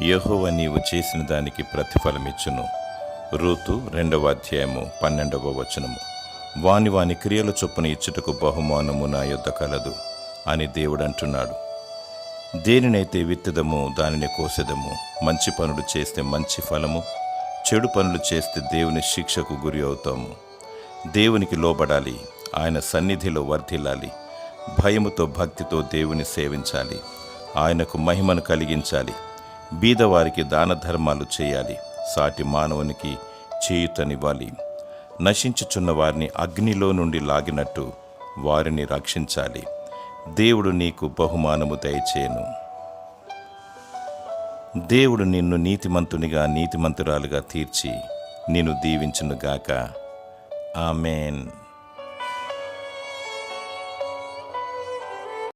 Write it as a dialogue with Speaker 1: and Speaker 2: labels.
Speaker 1: యెహోవా నీవు చేసిన దానికి ప్రతిఫలమిచ్చును. రూతు 2వ అధ్యాయము 12వ వచనము. వాని వాని క్రియల చొప్పున ఇచ్చుటకు బహుమానము నా యొద్ద కలదు అని దేవుడంటున్నాడు. దేనినైతే విత్తుదమో దానిని కోసెదము. మంచి పనులు చేస్తే మంచి ఫలము, చెడు పనులు చేస్తే దేవుని శిక్షకు గురి అవుతాము. దేవునికి లోబడాలి, ఆయన సన్నిధిలో వర్ధిల్లాలి, భయముతో భక్తితో దేవుని సేవించాలి, ఆయనకు మహిమను కలిగించాలి, బీదవారికి దాన ధర్మాలు చేయాలి, సాటి మానవునికి చేయుతనివ్వాలి, నశించుచున్న వారిని అగ్నిలో నుండి లాగినట్టు వారిని రక్షించాలి. దేవుడు నీకు బహుమానము దయచేయను. దేవుడు నిన్ను నీతిమంతునిగా నీతిమంతురాలుగా తీర్చి నిన్ను దీవించునుగాక. ఆమేన్.